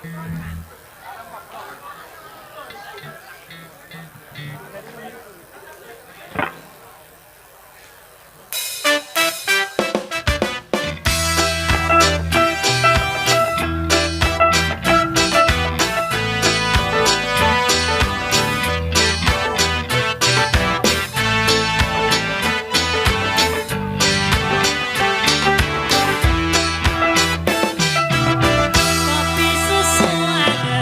Kopi susu ada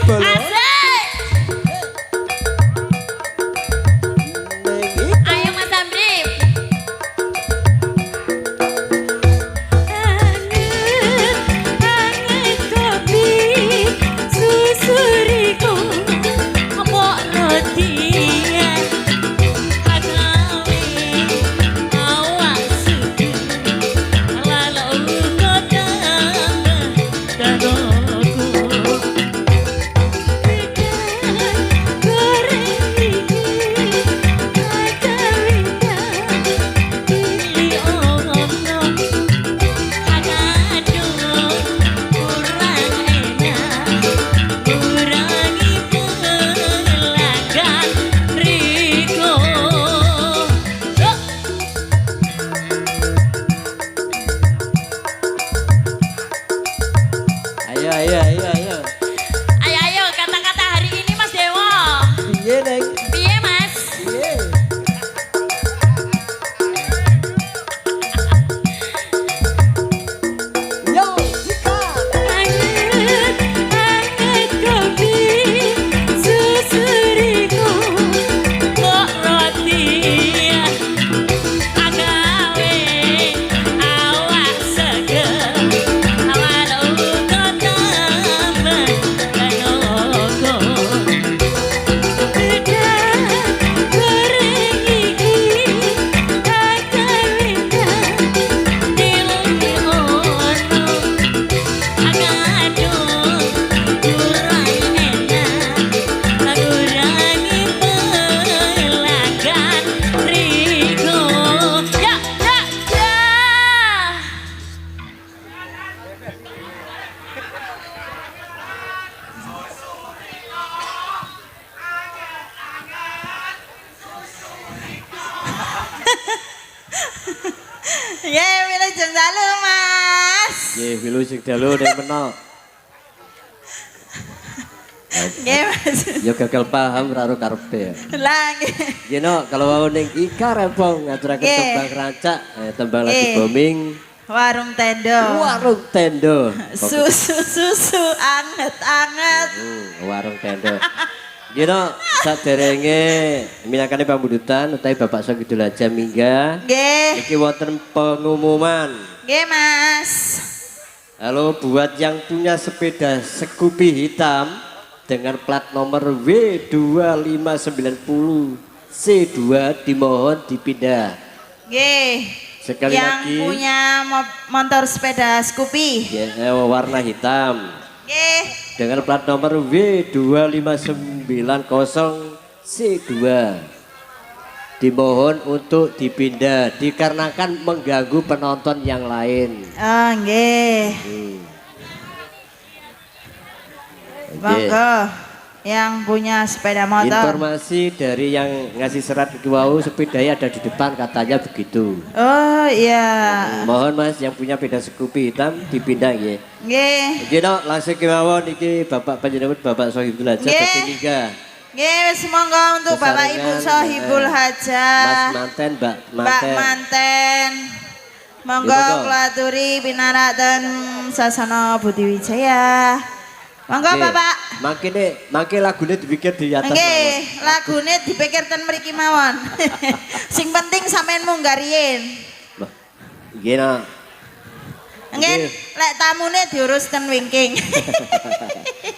Asik. Ayo Mas Amri. Anget kopi susuriku mbok roti agawe awak suku lalu kodang danoku goreng iki ada winda pilih ono aduh kurang enak kurangi pelanggan Riko. Ayo, ayo, ayo, ayo. Ayo kata-kata hari ini Mas Dewo. Piye, Neng? Piye Mas? Piye? Yo, Cika. Anget kopi susuriku mbok roti agawe awak seger walau kodang danoku goreng iki ada winda pilih ono aduh kurang enak kurangi pelanggan Riko. Ya, ya, ya. Ye, wilujeng dalu, Mas. Nggih, wilujeng dalu ning meno. Nggih, Mas. Ya gagal paham karo karepe. Lah, nggih. Nggih, no, kalau mau ning Ika Rempong ngaturaken Nggih. tembang rancak, tembang lagi Nggih. booming. Warung tendo. Warung tendo. Susu anget-anget. Warung tendo. Gino, saderenge minangkane pambudutan utawi Bapak Sogidul Aja Mingga. Nggih. Iki wonten pengumuman. Nggih, Mas. Halo buat yang punya sepeda Scoopy hitam dengan plat nomor W2590 C2 dimohon dipindah. Nggih. Sekali yang lagi. punya motor sepeda Scoopy. Ya, warna hitam. Nggih. Dengan plat nomor W2590 C2 dimohon untuk dipindah dikarenakan mengganggu penonton yang lain. Oh, nggih. Oke. Monggo yang punya sepeda motor. Informasi dari yang ngasih serat itu wow, sepedanya ada di depan katanya begitu. Oh, iya. Mohon Mas yang punya sepeda Scoopy hitam dipindah ya. Nggih. Gino langsung kemawon iki Bapak panjenengan Bapak Sohibul Aja Nggih. dadi Mingga. Nggih, semoga untuk Bapak Ibu Sohibul Hajah. Mas Manten, Mbak Mbak Manten. Manten. Monggo Ya, monggo. kula aturi pinaratan Sasana Budi Wijaya. Monggo Nggih. Bapak. Mangke lagune dipikir di atas. Nggih, lagune dipikir ten mriki mawon. Sing penting sampean munggah riyin. Loh, nggih no. Nggih, lek tamune diurus ten wingking.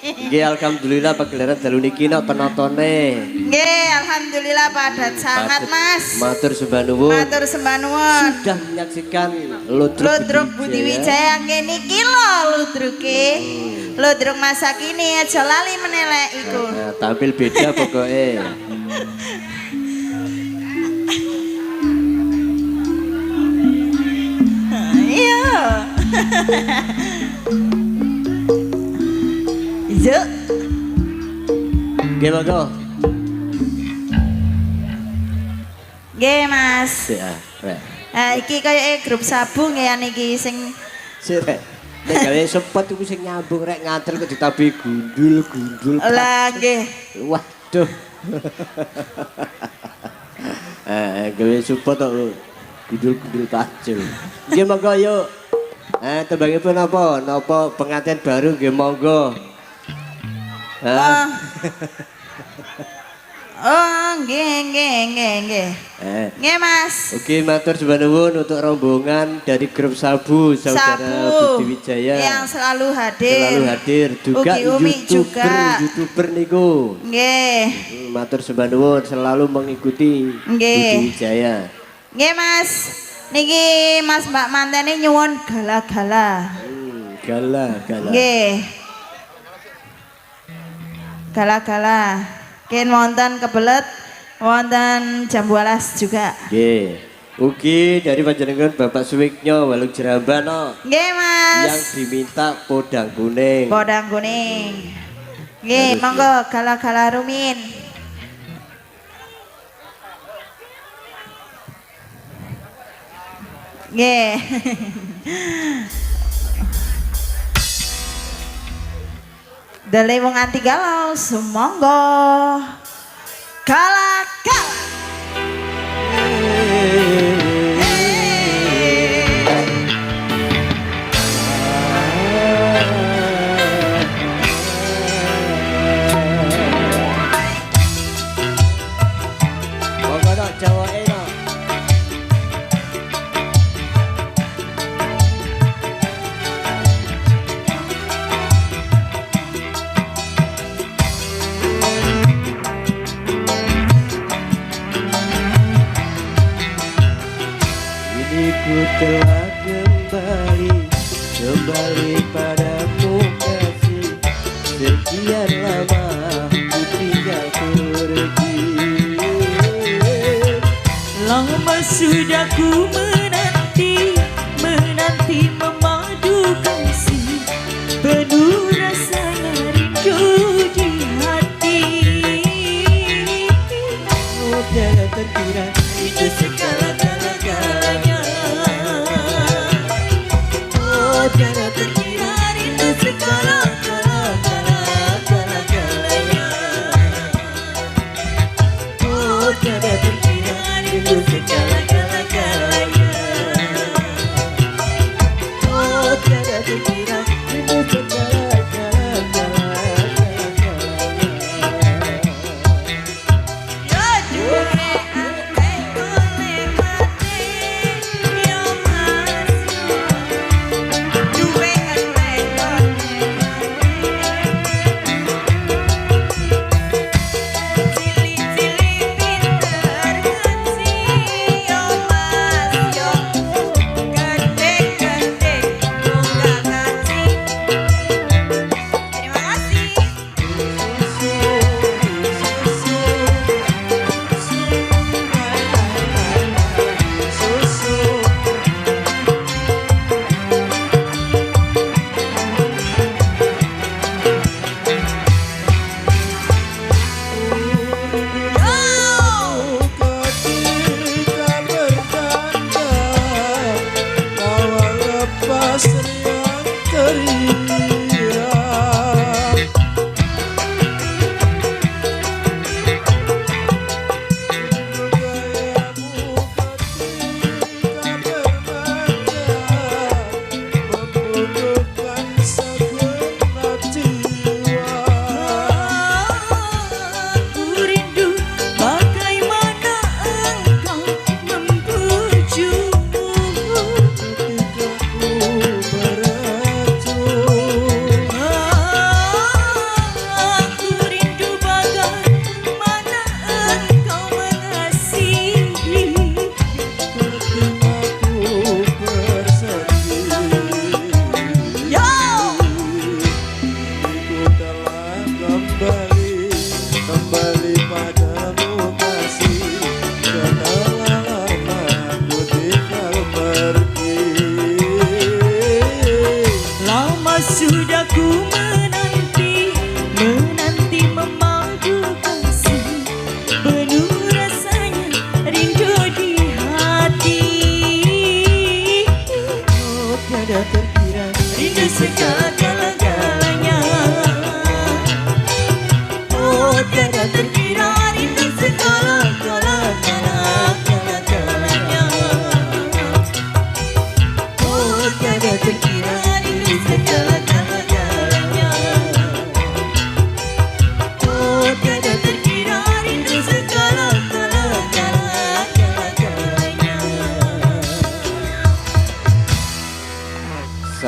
Nggih alhamdulillah pagelaran dalu niki no penontone. Nggih, alhamdulillah padat sangat, Mas. Matur sembah nuwun. Matur sembah nuwun. Sudah menyaksikan Ludruk Ludruk Budi Wijaya nggih niki lho ludruke. Ludruk masa kini aja lali menelek iku. Nah, tampil beda pokoknya. Iya. Iya. Nggih monggo. Nggih, Mas. Ya, rek. Iki kaya grup sabung ya niki sing Sik rek. Nek gawe sepet iku sing nyambung rek ngantel kok ditabi gundul-gundul. lah nggih. Waduh. Gawe support kok gundul-gundul kacil. Nggih monggo yuk. Tembangipun napa? Napa pengantin baru nggih monggo. Hah? Nggih. Eh. Nggih, Mas. Oke, matur sembah nuwun untuk rombongan dari grup Sabu, saudara Sabu Budi Wijaya. yang selalu hadir. Selalu hadir juga Ugi Umi juga. YouTuber niku. Nggih. Matur sembah nuwun selalu mengikuti Nggih. Budi Wijaya. Nggih, Mas. Niki Mas Mbak mantene nyuwun gala-gala. Gala. Nggih. Gala-gala. Ken wonten kebelet, wonten jam 12 juga. Nggih. Ugi dari panjenengan Bapak Suwiknya Waluk Jerambano Nggih, Mas. yang diminta podang kuning. Podang kuning. Nggih, monggo gala-gala rumin. Nggih. Dele wong anti galau, sumangga. Gala-gala. Monggo nok jawake nok. Ini ku telah kembali padamu kasih. Sekian lama ku tinggal pergi. Lama sudah ku menanti memadu kasih, penuh rasanya rindu di hati. Oh, jangan terkira Itu segala-galanya. oh, jangan terkira Itu segala-galanya. oh, jangan terkira Itu segala-galanya. oh, jangan terkira itu segala-galanya. Yo jure ante golek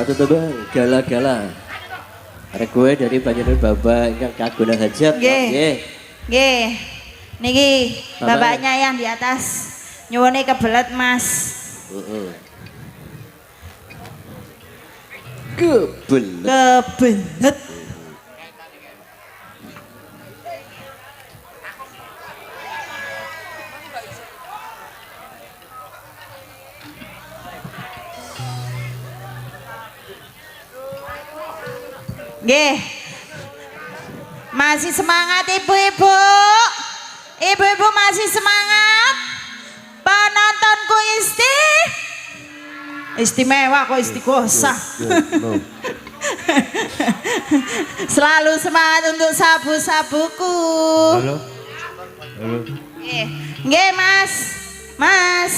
satu tebang gala-gala. Arek gue dari panjenengan Bapak ingkang kagungan hajat. Nggih. Nggih. Niki Bapak. bapaknya yang di atas. Nyuwune kebelet, Mas. Heeh. Kebelet. Kebelet. Nggih. Masih semangat ibu-ibu. Ibu-ibu masih semangat. Penontonku istimewa kok istighosah. Selalu semangat untuk sabu-sabuku. Halo. Halo. Nggih. Nggih, Mas. Mas.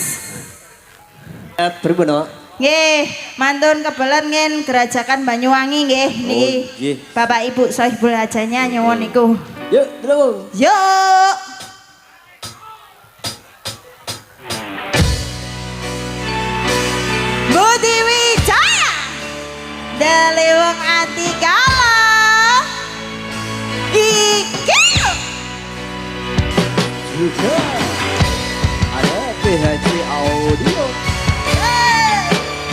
Pripun, Nok? Nggih, mantun kebelet ngen Gerajakan Banyuwangi nggih niki. nggih. Bapak Ibu sahibul hajanya nyuwun niku. Yuk, terus. Yuk. Budi Wijaya. Delewong ati kala. Iki. Juga ada PHC Audio.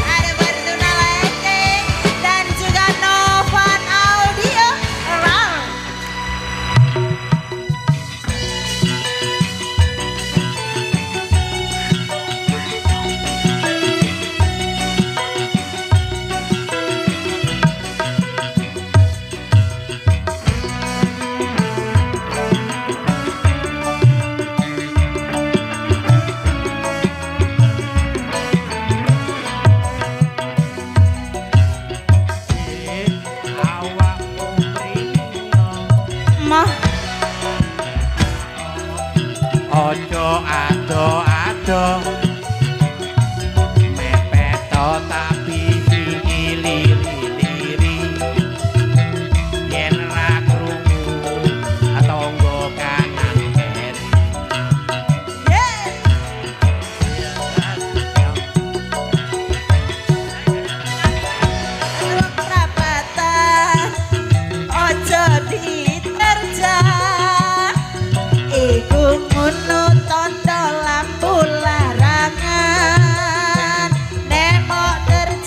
Ada Fortuna Lighting dan juga Novan Audio. Mah, Ojo ado-ado mepeto tapi liri-liri yen ra krungu tangga kanan kiri ruang perapatan ojo diterjang. Iku ngono tondo lampu larangan. Nemo terjang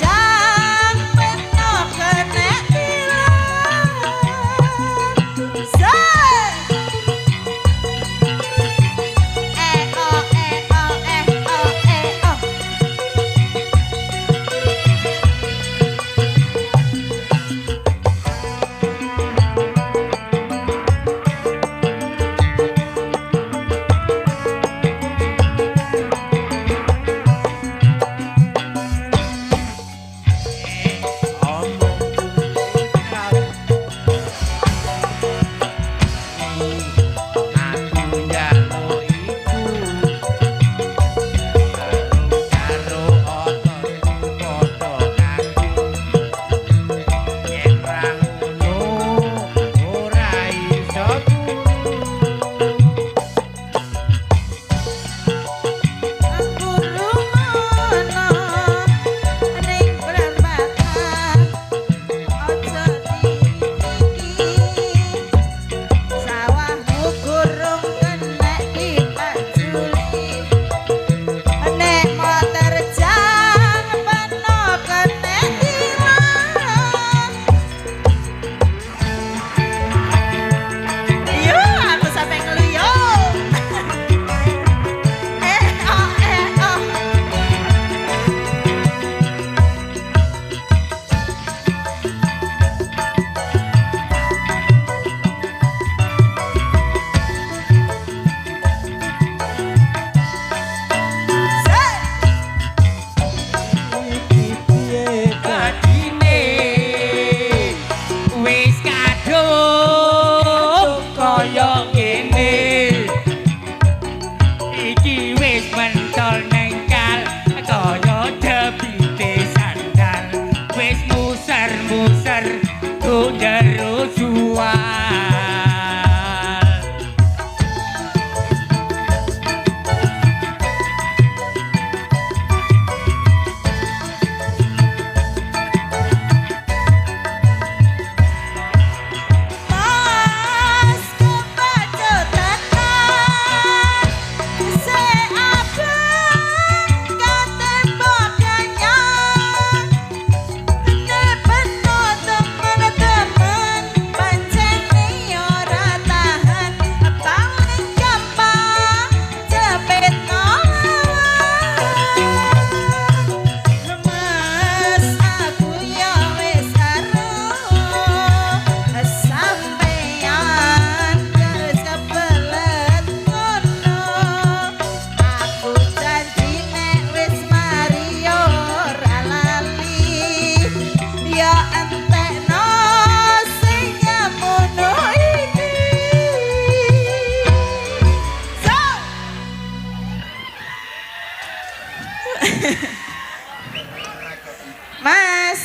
Mas.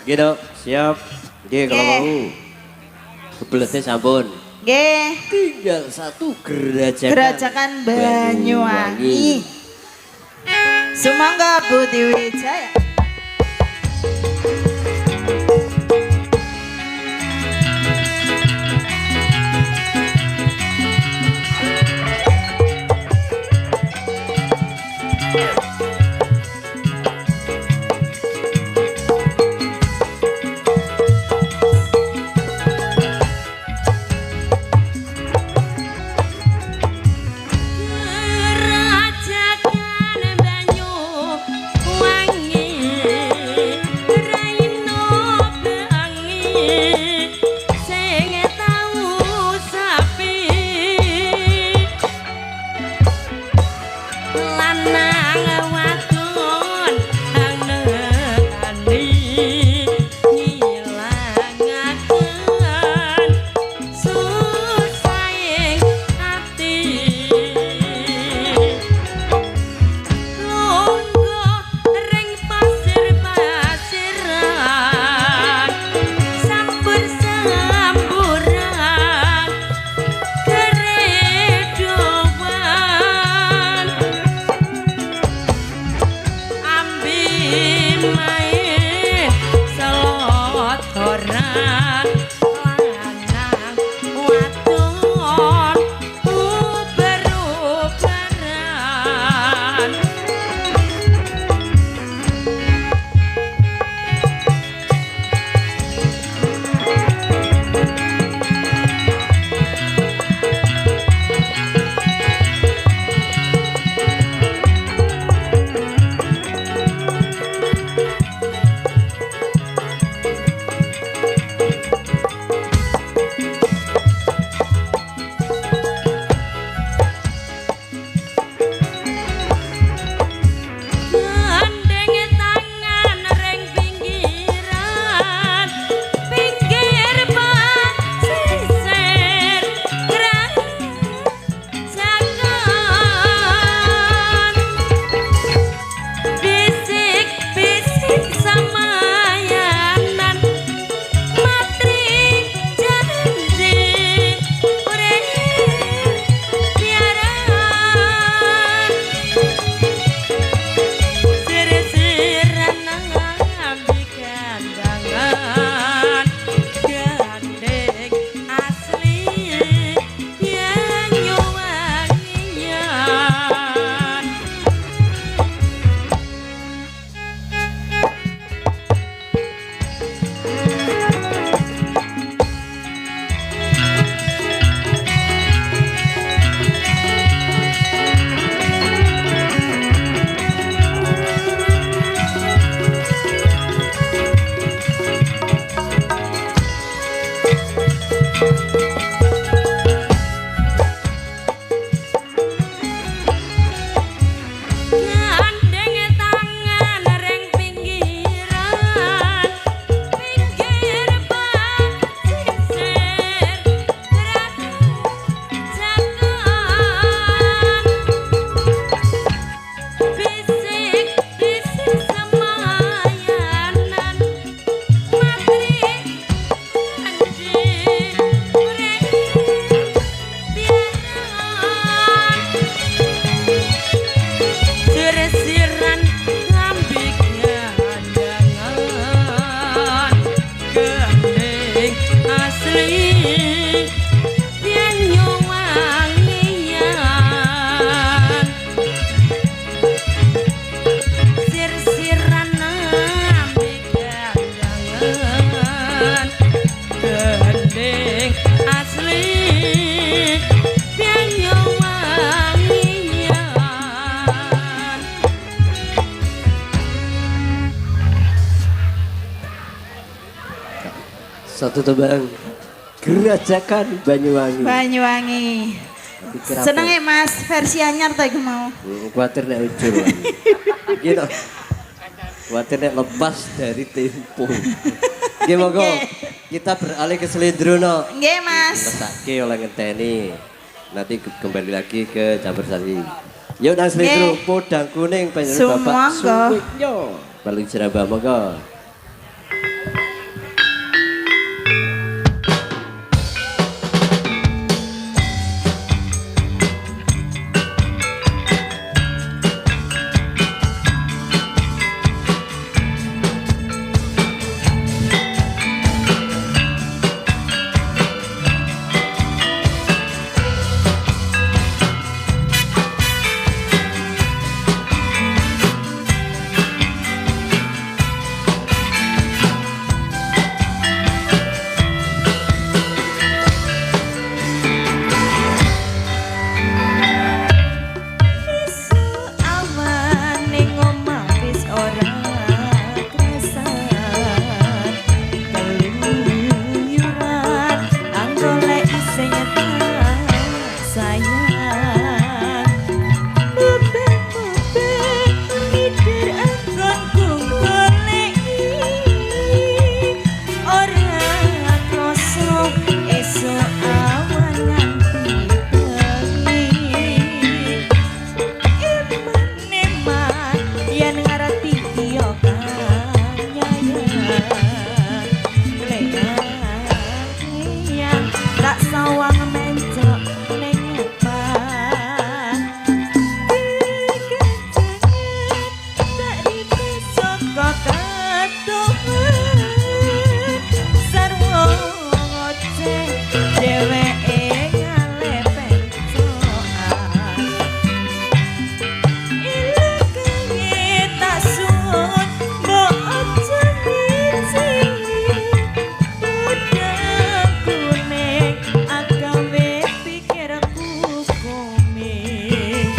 Gitu, siap. Nggih kalau Nggih. mau. Sebelesnya sampun. Nggih. Tinggal satu gerajakan. Gerajakan Banyuwangi. Sumangga Budi Wijaya. Gerajakan Banyuwangi, raino beangi, sing tau sapi. Lanang wadon nekani, ngilangaken susahing ati. Lungguh ring pasir-pasiran, sampur-sampuran, keredoan. Ambil main selotoran, lanang wadon uber-uberan. Gandeng tangan ring pinggiran, pinggir pasisir gerajakan. Bisik-bisik samayanan, matri janji urip piaran. Sir-siran ngambi gandangan, gandeng asli Banyuwangian. Gandeng tangan ring pinggiran, pinggir pasisir gerajakan. Bisik-bisik samayanan, matri janji urip piaran. Sir-siran ngambi gandangan, gandeng asli Banyuwangian. Sir-siran ngambi gandangan, gandeng asli Banyuwangian. Satu tebang. Gerajakan Banyuwangi. Banyuwangi. Pikir apa? Seneng ya Mas, versi anyar ta iku mau. Kuatir nek ucul. Gitu. Kuatir nek lepas dari tempo. Nggih monggo. Kita beralih ke Slendrono. Nggih Mas. Lesake oleh ngenteni. Nanti kembali lagi ke Campur Sari. Yuk nang selindro Nggih. podang kuning panjenengan Sumangga. Bapak Suwikyo. Paling jerambah monggo. Awan ning omah wis ora krasan keluyuran anggolek isih nyetak sayang bebek midir anggonku goleki ora krasa esuk awan nganti bengi Iman yen ngarati iya kanyayang Leyang tak sawang mencok ning ngepan tak ribet saka katuhan sarwa ngoceh dheweke ngalepen coan Ilangke tak suwun mbok aja ngijini Podang kuning agawe pikirku komik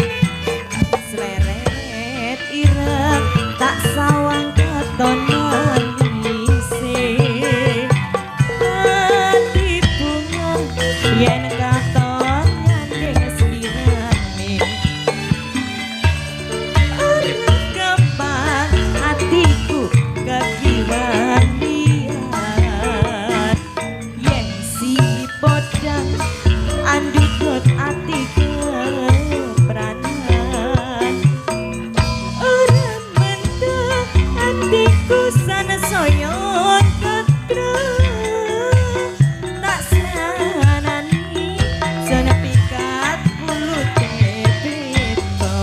Sleret ireng tak sawang katon nangise Hati bunga yen katon ngandeng slirane Orang gampang hatiku kekiwan liat Yen si podang andukut hati kepranan Orang mendung hatiku sana soyon ketrang Tak sanani sana pikat mulut beto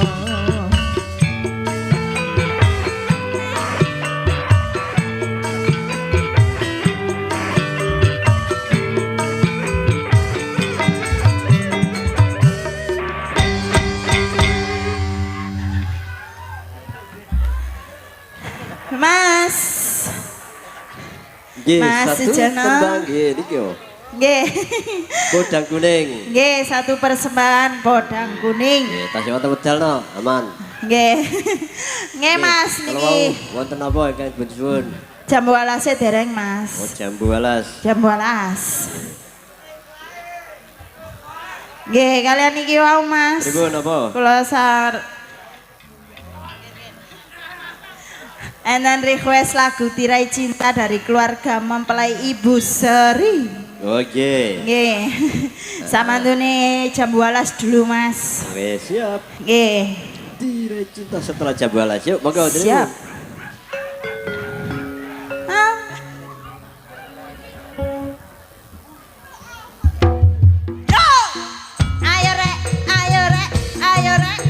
Mas, Nggih, Mas satu Sujono. tembang nggih niki yo. nggih, Podang kuning. nggih satu persembahan podang kuning, Nggih, tasih wonten wedalno, aman. nggih, nggih Mas Kalau niki mau wonten apa ingkang dipun suwun? jam 12 dereng Oh, Mas, jam 12. jam 12. Nggih, kalian niki wau Mas. Pripun apa? Kula sar Enen request lagu Tirai Cinta dari keluarga mempelai Ibu Seri. Oke. Nggih. Samantune jam 12 dulu Mas. Wes siap. Nggih. Tirai cinta setelah jam 12. Yuk, monggo Siap. Ah. Go! Ayo rek, ayo rek, ayo rek.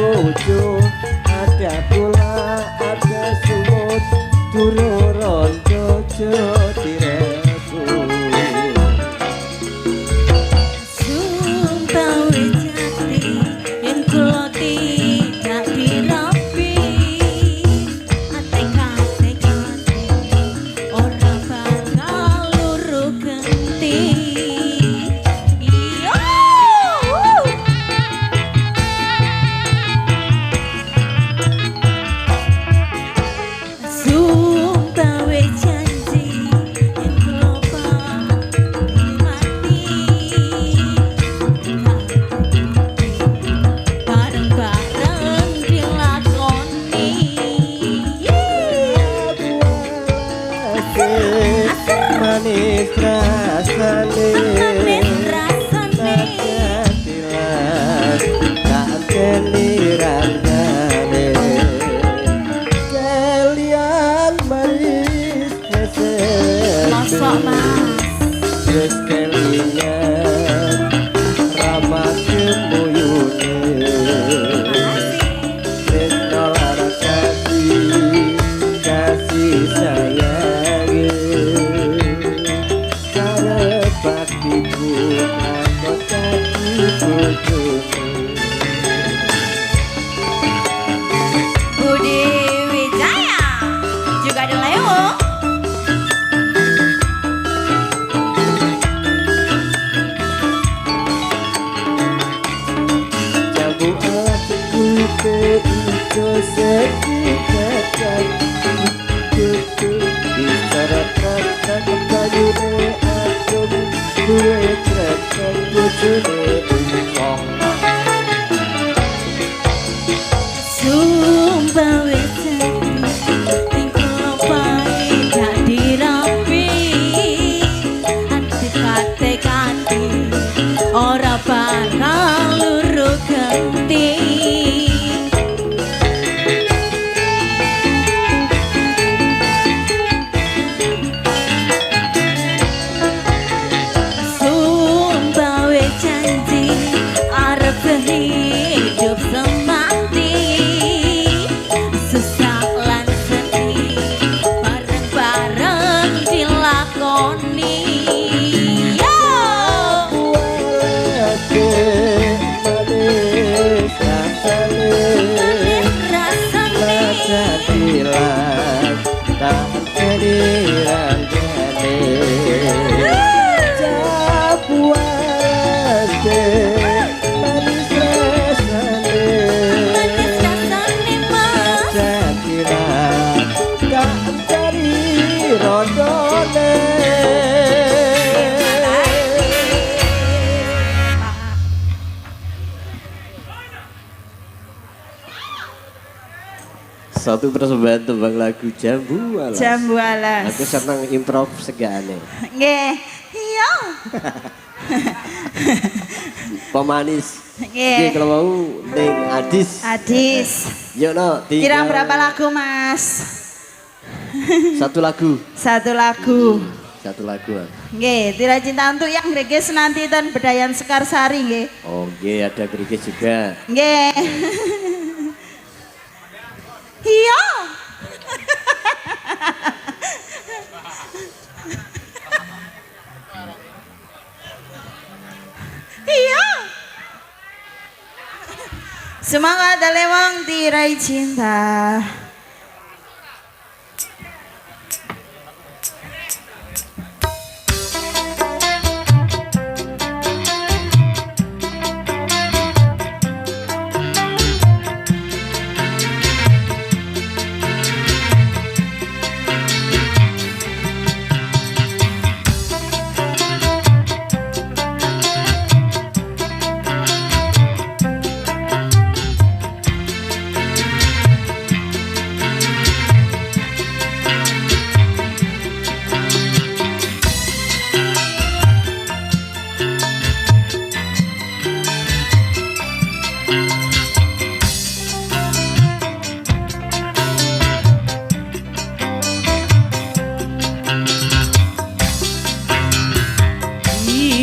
bojo, ada kula, ada sumut, tururon jojo direku. Sumpah wejati yen kula tidak dirapi atek-atek ora bakal luru genti. Iya. Sumpah janji yen kula mati bareng-bareng dilakoni. Manis rasane, Manis rasane. Tilas tak kenirangane. Kalian manis keset, Masa mas terus kelingan ramah kemuyune. Tresno lara kasih sayangi. Karep baktiku aku jadi bojomu. Budi Wijaya juga ada Leo. Jambu aku ijo sekitakan kutu disarakan kayune aku duwe trekan bojone umpong. Sumpah wejati ing kula bae gak dirapi atek-atek ora bakal luru genti. Sumpah janji arep hidup semati susah lan sedih bareng-bareng dilakoni. Yo! Manis rasane, Manis rasane. jadilah tak kenirangane. Jabuase manis rasane, Manis rasane mas. jadilah tak cari rodone. Satu persembahan tembang lagu Jambu Alas. Jambu alas. Aku senang improv segane. Nggih. Iya. Pemanis. Nggih. Iki kalau mau ning Adis. Adis. Yo no, Kira berapa lagu, Mas? Satu lagu. Satu lagu. Satu lagu. Nggih, Tira Cinta untuk yang Greges nanti dan Bedayan Sekarsari nggih. Oh, nggih ada gerigi juga. Nggih. Iya. Iya. Semangat Dalewang Tirai Cinta.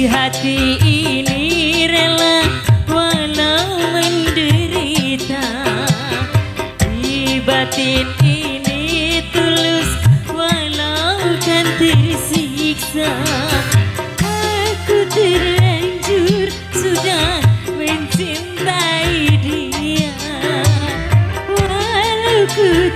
Hati ini rela walau menderita. batin ini tulus walau kan tersiksa. Aku terlanjur sudah mencintai dia, walau ku